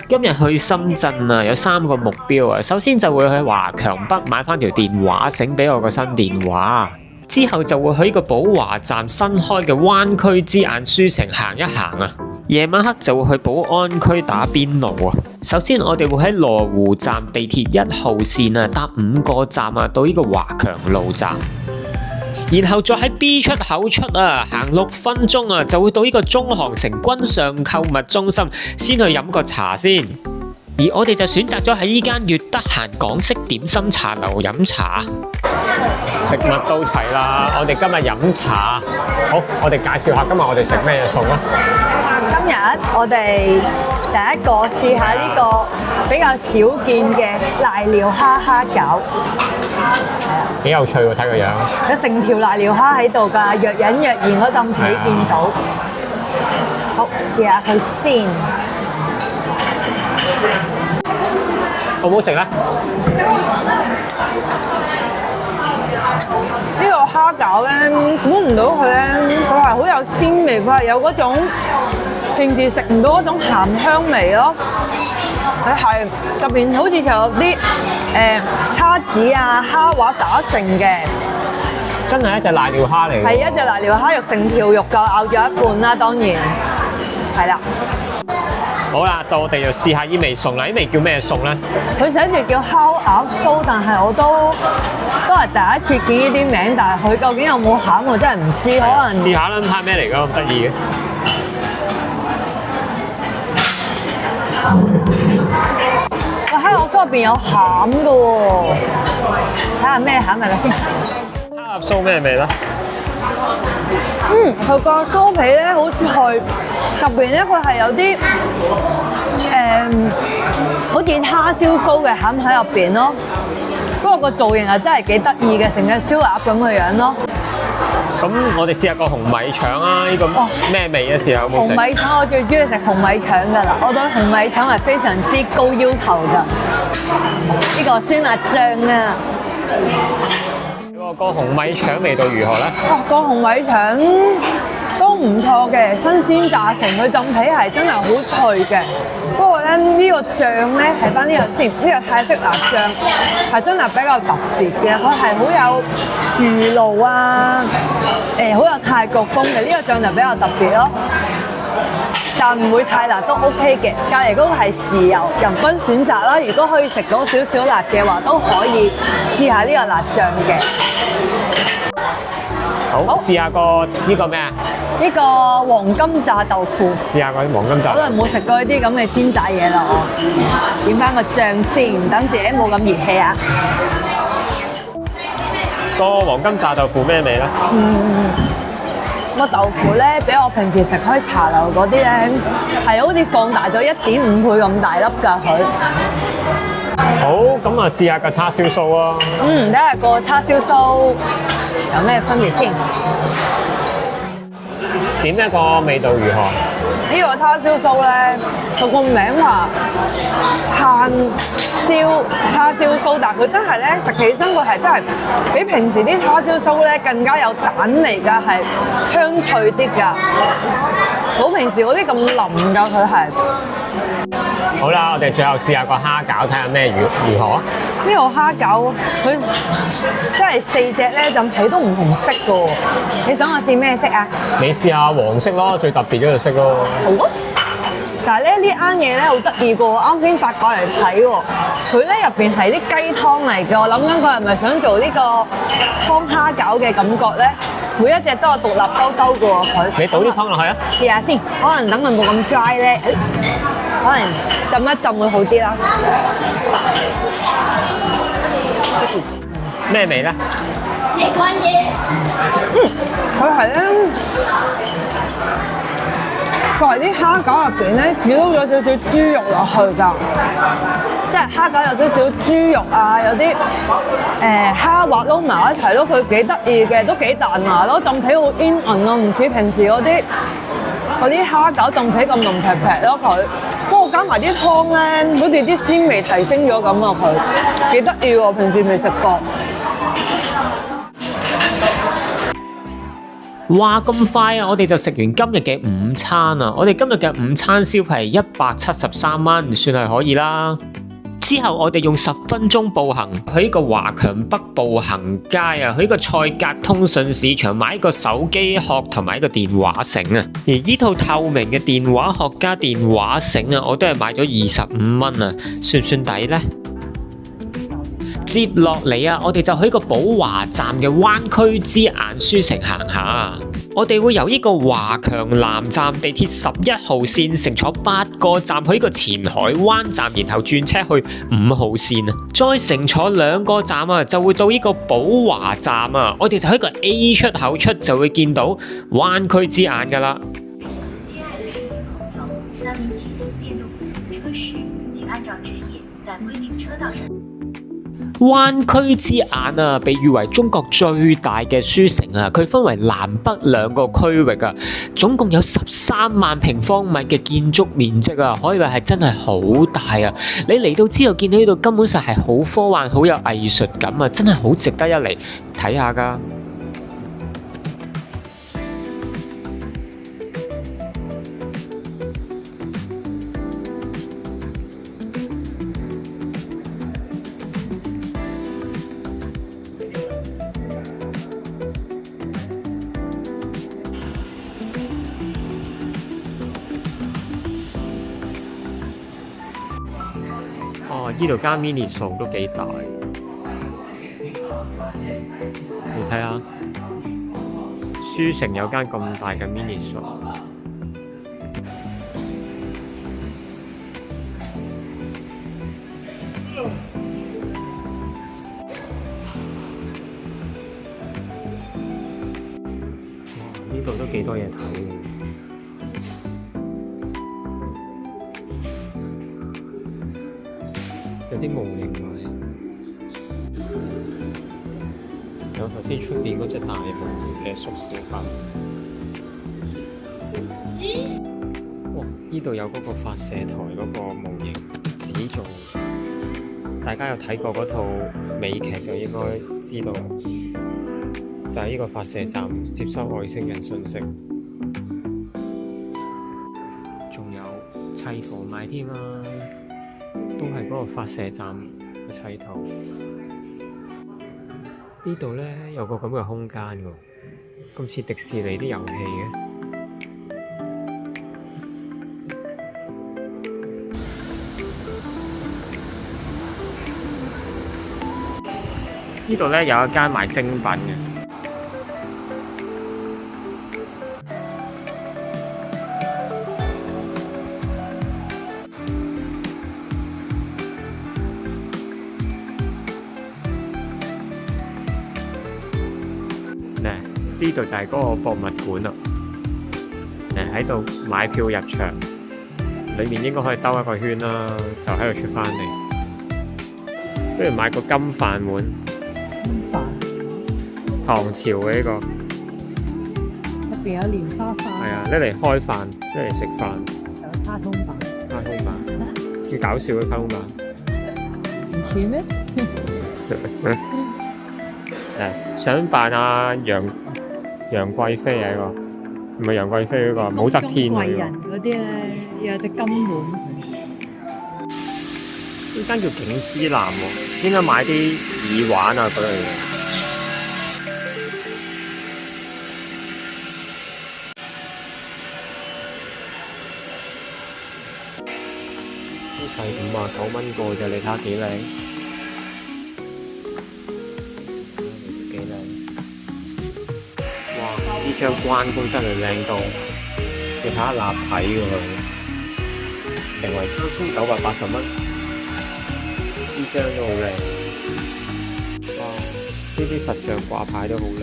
今日去深圳啊，有3個目標啊。首先就會去華強北買翻條電話繩俾我個新電話，之後就會去呢個寶華站新開嘅灣區之眼書城行一行啊。夜晚黑就會去寶安區打邊爐啊。首先我哋會喺羅湖站地鐵1號線啊，搭5個站啊，到呢個華強路站。然後再喺 B 出口出啊，行6分鐘啊，就會到呢個中航城君上購物中心，先去飲個茶先。而我哋就選擇咗喺呢間粵得閒港式點心茶樓飲茶。食物到齊啦，我哋今日飲茶。好，我哋介紹下今日我哋食咩餸啊？今日我哋第一個試下呢個比較少見嘅瀨尿蝦餃。幾有趣喎，睇個樣。有成條瀨尿蝦喺度㗎，若隱若現嗰陣皮見到。好，試下佢先。好唔好食咧？呢個蝦餃咧，估唔到佢咧，佢係好有鮮味，佢係有嗰種平時食唔到嗰種鹹香味咯。佢係入邊好似就有啲蝦子啊、蝦滑打成嘅，真係一隻瀨尿蝦嚟。係一隻瀨尿蝦肉，成條肉夠咬咗一半啦，當然係啦。好啦，到我哋就試下呢味餸啦。呢味叫咩餸咧？佢寫住叫烤鴨酥，但係我都係第一次見呢啲名，但係佢究竟有冇餡我真係唔知，可能試下啦，睇下咩嚟㗎，咁得意嘅。個烤鴨酥入邊有餡㗎喎，睇下咩餡嚟㗎先。烤鴨酥咩味咧？佢個酥皮咧好脆，入邊咧佢係有啲好似叉燒酥嘅餡喺入邊咯。不過個造型係真係幾得意嘅，成隻燒鴨咁嘅樣咯。咁我哋試下個紅米腸啊！呢個咩味嘅時候有冇食？紅米腸我最中意食紅米腸㗎啦，我對紅米腸係非常之高要求㗎。呢個酸辣醬啊！個紅米腸味道如何咧？哇，個紅米腸都唔錯嘅，新鮮炸成，佢浸皮係真係好脆嘅。不過咧，呢個醬咧睇翻呢個先，呢個泰式辣醬係真係比較特別嘅，佢係好有魚露啊，好有泰國風嘅，呢個醬就比較特別咯。但唔會太辣都 OK 嘅，隔離嗰個係豉油，人均選擇啦。如果可以食到少少辣嘅話，都可以試下呢個辣醬嘅。好，試下個呢個咩啊？呢個黃金炸豆腐。試下個黃金炸。好耐冇食過呢啲咁嘅煎炸嘢啦，我點翻個醬先，等自己冇咁熱氣啊！個黃金炸豆腐咩味咧？個豆腐咧，比我平時食開茶樓嗰啲咧，係好似放大咗1.5倍咁大粒㗎佢。好，咁啊試下個叉燒酥啊！睇下個叉燒酥有咩分別先。點一個味道如何？呢個叉燒酥咧，佢個名話炭燒叉燒酥，但佢真係咧食起身佢係真係比平時啲叉燒酥咧更加有蛋味㗎，係香脆啲㗎，冇平時嗰啲咁腍㗎佢係。好啦，我哋最後試下個蝦餃，睇下咩如何啊？呢個蝦餃佢真係4隻咧浸皮都唔同色㗎喎，你想我試咩色啊？你試下黃色咯，最特別嗰隻色咯。好啊！但係咧呢啱嘢咧好得意㗎喎，啱先發過嚟睇喎，佢咧入邊係啲雞湯嚟嘅，我諗緊佢係咪想做呢個湯蝦餃嘅感覺咧？每一隻都有獨立兜兜㗎喎佢。你倒啲湯落去啊！試下先，可能等佢冇咁 dry 咧，可能浸一浸會好啲啦。咩味咧？佢係咧，佢係啲蝦餃入邊咧，煮到咗少少豬肉落去㗎，即係蝦餃有少少豬肉啊，有啲蝦滑撈埋一齊咯，佢幾得意嘅，都幾彈牙咯，浸皮好煙韌咯，唔似平時嗰啲蝦餃浸皮咁濃劈劈咯佢。不過加埋啲湯咧，好似啲鮮味提升咗咁啊佢，幾得意喎，平時未食過。哇，咁快啊！我哋就食完今日嘅午餐啊！我哋今日嘅午餐消費係173蚊，算係可以啦。之後我哋用10分鐘步行去呢個華強北步行街啊，去呢個賽格通訊市場買一個手機殼同埋一個電話繩啊。而呢套透明嘅電話殼加電話繩啊，我都係買咗25蚊啊，算唔算抵呢？接落嚟啊，我哋就去個寶華站嘅灣區之眼書城行下。我哋會由呢個華強南站地鐵11號線乘坐8個站去呢個前海灣站，然後轉車去5號線啊，再乘坐2個站啊，就會到呢個寶華站啊。我哋就喺個 A 出口出就會見到灣區之眼噶啦。親愛的市民朋友，3名騎行電動自行車時，請按照指引在規定車道上。灣區之眼啊，被譽為中國最大嘅書城啊，佢分為南北2個區域啊，總共有13萬平方米嘅建築面積啊，可以話係真係好大啊！你嚟到之後見到呢度根本上係好科幻、好有藝術感啊，真係好值得一嚟睇下㗎。哦，呢度間 mini 數都幾大，你睇下，書城有間咁大嘅 mini 數。哇，呢度都幾多嘢睇嘅。有啲模型喎，有頭先出邊嗰隻大模嘅縮小版。哇！呢度有嗰個發射台嗰個模型紙做，大家有睇過嗰套美劇就應該知道，就係呢個發射站接收外星人訊息。仲有砌貨賣添啊！都係嗰個發射站嘅砌圖。呢度呢，有個咁嘅空間喎，咁似迪士尼啲遊戲嘅。呢度呢，有一間賣精品嘅。呢度就係嗰個博物館啦，喺度買票入場，裏面應該可以兜一個圈啦，就喺度出返嚟。不如買個金飯碗，唐朝嘅呢個，入邊有蓮花飯，係啊，拎嚟開飯，拎嚟食飯。有卡通版，卡通版，幾搞笑嘅卡通版。唔似咩？想扮阿楊貴妃啊！呢個唔係楊貴妃嗰個，武則天啊！貴人嗰啲咧，有隻金碗。呢間叫景之南喎，應該買啲耳環啊嗰類嘢。呢細59蚊個啫，你睇下幾靚。呢張關公真係靚到，你睇下立體㗎佢，成為3980蚊。呢張都好靚，哇！呢啲佛像掛牌都好靚。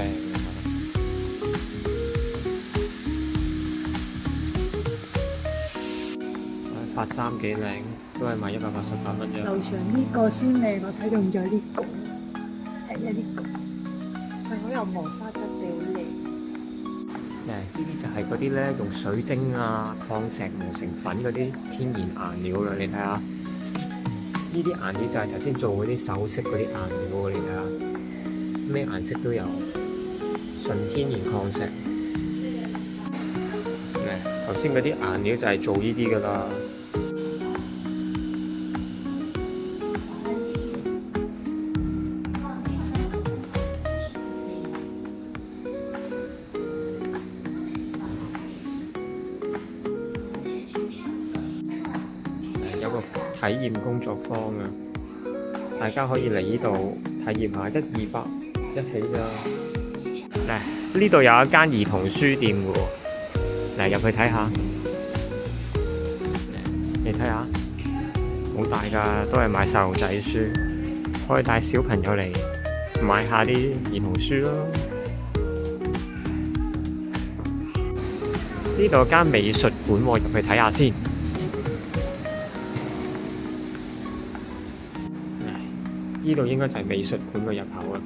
髮簪幾靚，都係賣188蚊啫。樓上呢個先靚，我睇中咗呢個，睇下呢個，係好有磨砂質地，好靚。呢啲就係嗰啲咧用水晶啊、礦石磨成粉嗰啲天然顏料啦，你睇下。呢啲顏料就係頭先做嗰啲首飾嗰啲顏料喎，你睇下。咩顏色都有，純天然礦石。頭先嗰啲顏料就係做呢啲噶啦。有個體驗工作坊啊，大家可以嚟呢度體驗下1、200一起咋。嗱，呢度有一間兒童書店嘅喎，嚟入去睇下。你睇下，好大㗎，都係賣細路仔書，可以帶小朋友嚟買下啲兒童書咯。呢度有間美術館喎，入去睇下先。呢度應該就係美術館嘅入口啦，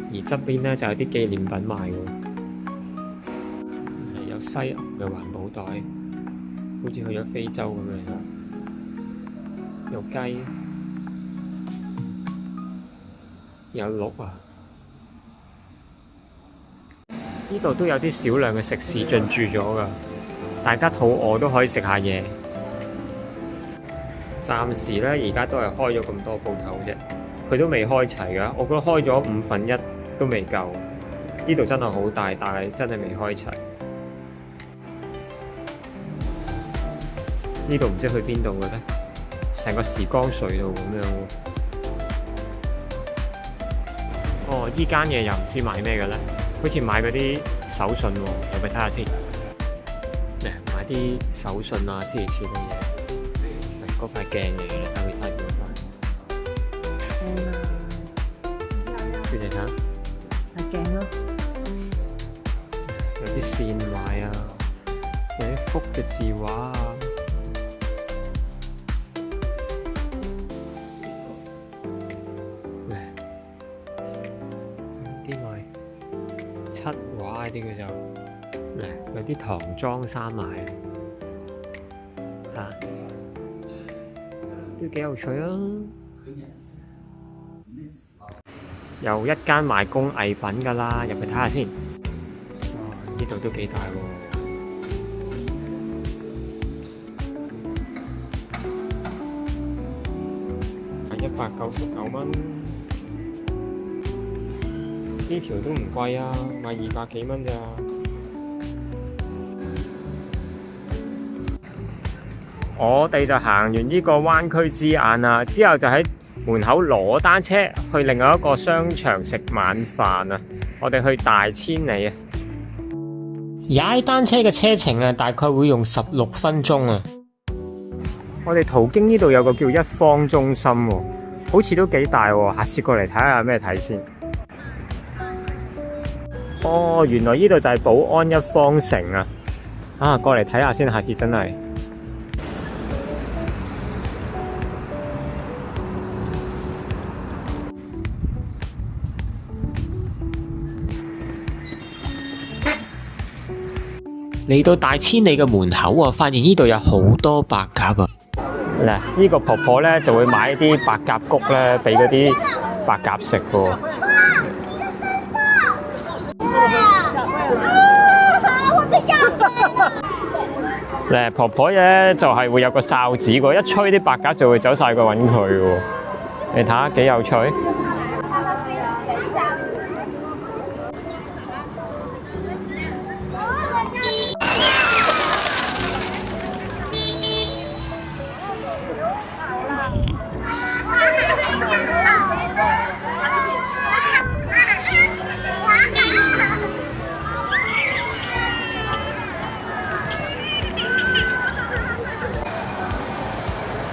而側邊咧就有啲紀念品賣喎，有犀牛嘅環保袋，好似去咗非洲咁樣咯，有雞，有鹿啊！呢度都有啲少量嘅食肆進駐咗㗎，大家肚餓都可以食下嘢。暫時咧，而家都係開咗咁多鋪頭啫。佢都未開齊㗎，我覺得開咗1/5都未夠。呢度真係好大，但係真係未開齊。呢度唔知去邊度嘅咧，成個時光隧道咁樣喎。哦，依間嘢又唔知買咩嘅咧，好似買嗰啲手信喎，入去睇下先。嚟買啲手信啊，諸如此類嘢。嗰塊鏡嚟嘅，睇佢差幾多塊。你哋睇下，係鏡咯，有啲線畫啊，有啲福嘅字畫啊，啲咪漆畫啲嘅就，有啲唐裝衫賣啊，都幾有趣啊！又一間賣工藝品㗎啦，入去睇下先。哇！呢度都幾大喎。199蚊，呢條都唔貴啊，賣200幾蚊咋。我哋就行完呢個灣區之眼啦，之後就喺門口攞單車去另外一個商場食晚飯啊！我哋去大千里啊！踩單車嘅車程啊，大概會用16分鐘啊！我哋途經呢度有個叫一方中心喎，好似都幾大喎，下次過嚟睇下有咩睇先。哦，原來呢度就係寶安一方城啊！啊，過嚟睇下先，下次真係。嚟到大千里嘅門口啊，發現呢度有好多白鴿啊！嗱，呢個婆婆咧就會買啲白鴿谷咧，俾嗰啲白鴿食嘅。嗱，婆婆咧就係會有個哨子嘅，一吹啲白鴿就會走晒過揾佢嘅。你睇下幾有趣。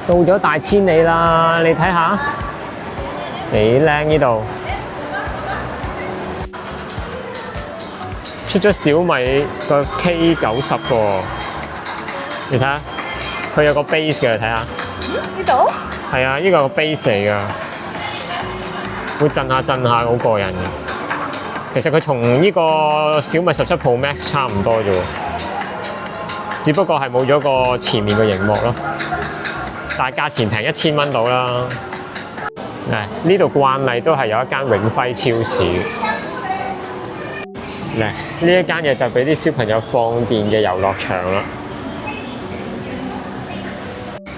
到咗大千里啦，你睇下幾靚呢度，出咗小米個 K90喎，你睇下佢有個 base 嘅，睇下呢度係啊，呢個個 base 嚟㗎，會震下好過癮嘅。其實佢同呢個小米17 Pro Max 差唔多啫喎，只不過係冇咗個前面嘅螢幕咯。但係價錢平1000蚊到啦。呢度慣例都係有一間永輝超市。嚟呢一間嘢就俾啲小朋友放電嘅遊樂場啦。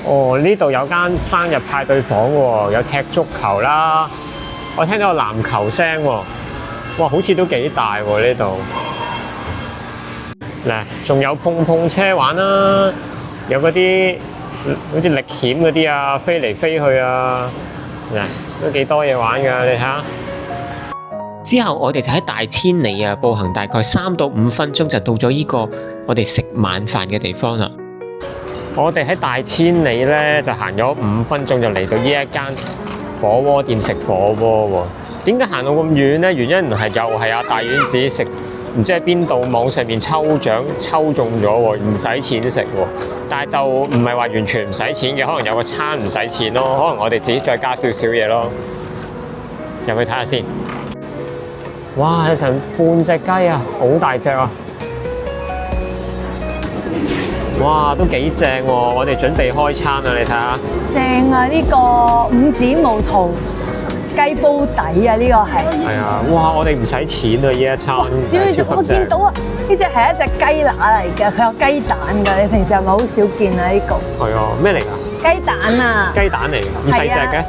哦，呢度有間生日派對房喎，有踢足球啦，我聽到個籃球聲喎，哇，好似都幾大喎呢度。嗱，仲有碰碰車玩啦，有嗰啲好似歷險嗰啲啊，飛嚟飛去啊，嗱，都幾多嘢玩㗎，你睇下。之後我哋就喺大千里啊，步行大概3到5分鐘就到咗呢個我哋食晚飯嘅地方啦。我哋喺大千里咧就行咗5分鐘就嚟到呢一間火鍋店食火鍋喎。點解行到咁遠咧？原因係又係大丸子食，唔知喺邊度網上面抽獎抽中咗喎，唔使錢食喎。但係就唔係話完全唔使錢嘅，可能有個餐唔使錢咯，可能我哋自己再加少少嘢咯。入去睇下先。哇！有成半隻雞啊，好大隻啊！哇，都幾正喎！我哋準備開餐啦，你睇下。正啊！呢個五指毛肚雞煲底啊，呢個係。係啊！哇！我哋唔使錢啊，呢一餐。知唔知我見到啊？呢隻係一隻雞乸嚟嘅，佢有雞蛋㗎。你平時係咪好少見啊？呢個。係啊，咩嚟㗎？雞蛋啊！雞蛋嚟㗎，咁細隻嘅。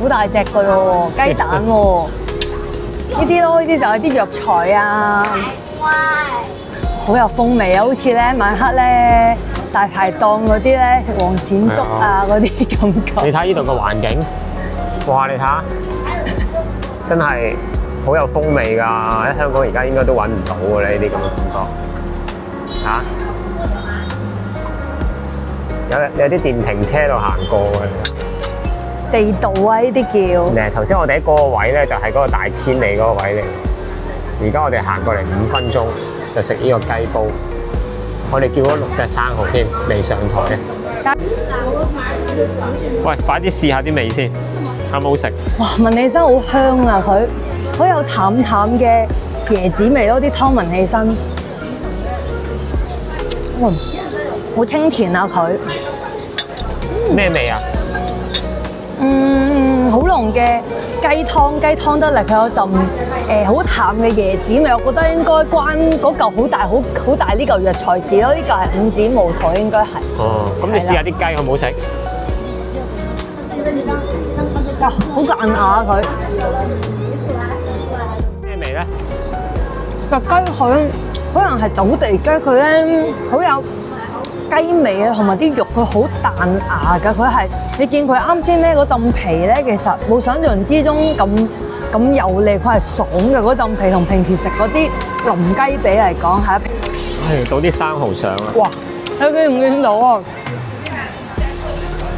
好大隻㗎咯喎，雞蛋喎。呢啲咯，呢啲就係啲藥材啊。好有風味啊！好似咧晚黑咧大排檔嗰啲咧食黃鱔粥啊嗰啲感覺。你睇呢度個環境，哇！你睇下，真係好有風味㗎！喺香港而家應該都揾唔到㗎咧，呢啲咁嘅感覺。嚇、有啲電瓶車度行過嘅。地道啊！呢啲叫。誒，頭先我哋喺嗰個位咧，就係嗰個大千里嗰個位嚟。而家我哋行過嚟5分鐘。就食呢個雞煲，我哋叫咗6隻生蠔添，未上台。喂，快啲試下啲味先，好唔好食？哇，聞起身好香啊！佢好有淡淡嘅椰子味咯，啲湯聞起身，好清甜啊！佢咩味啊？好濃嘅雞湯得嚟，佢有陣好淡嘅椰子味，我覺得應該關嗰嚿好大呢嚿藥材事咯。呢嚿係五指毛肚應該係。哦，咁你試下啲雞好唔好食？哇，好彈牙佢。咩味咧？個雞佢可能係走地雞，佢咧好有雞味啊，同埋啲肉佢好彈牙㗎，佢係你見佢啱先咧嗰陣皮咧，其實冇想象之中咁油膩，佢係爽嘅嗰陣皮，同平時食嗰啲腍雞髀嚟講係。係倒啲生蠔上啊！哇！你見唔見到啊？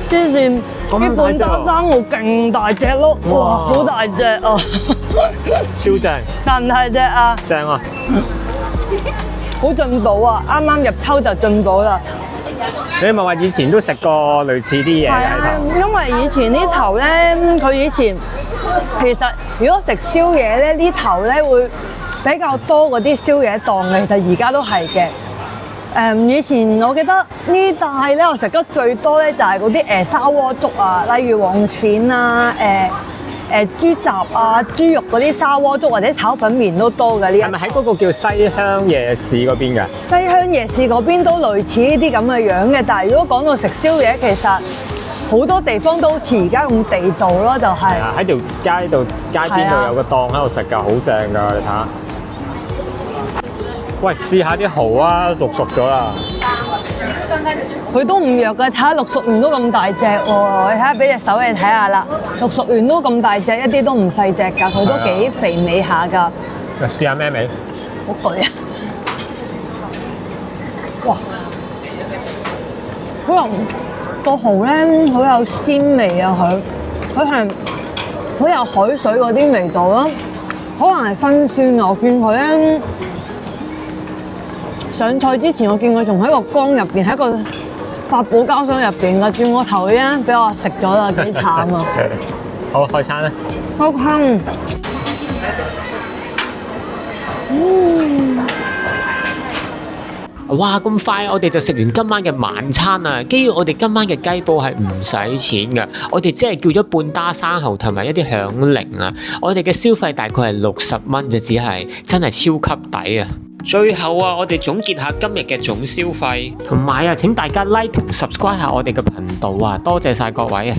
黐線，呢半打生蠔勁大隻咯！哇，好大隻啊！超正！大唔大隻啊？正啊！好進步啊！啱啱入秋就進步啦。你咪話以前都食過類似啲嘢喺頭？因為以前呢頭咧，佢以前其實如果食宵夜咧，呢頭咧會比較多嗰啲宵夜檔嘅。其實而家都係嘅。以前我記得呢帶咧，我食得最多咧就係嗰啲砂鍋粥啊，例如黃鱔啊、豬雜啊、豬肉嗰啲砂鍋粥或者炒粉麵都多嘅。呢係咪喺嗰個叫西鄉夜市嗰邊嘅？西鄉夜市嗰邊都類似呢啲咁嘅樣嘅，但係如果講到食宵夜，其實好多地方都好似而家咁地道咯，就係。係啊，喺條街度街邊度有個檔喺度食㗎，好正㗎，你睇下。喂，試下啲蠔啊，淥熟咗啦。佢都唔弱嘅，睇下淥熟完都咁大隻喎。你睇下，俾隻手你睇下啦，淥熟完都咁大隻，一啲都唔細隻㗎，佢都幾肥美下㗎。試下咩味？好攰啊！哇！好有個蠔咧，好有鮮味啊！佢係好有海水嗰啲味道咯，可能係新鮮啊！我見佢咧。上菜之前，我見佢仲喺個缸入邊，喺個發泡膠箱入邊㗎，轉個頭咧俾我食咗啦，幾慘啊！好，開餐啦！開餐。哇！咁快我哋就食完今晚嘅晚餐啊！基於我哋今晚嘅雞煲係唔使錢㗎，我哋只係叫咗半打生蠔同埋一啲響鈴啊！我哋嘅消費大概係60蚊啫，只係真係超級抵啊！最後啊，我哋總結下今日嘅總消費，同埋啊，請大家 like 同 subscribe 下我哋嘅頻道啊！多謝晒各位啊！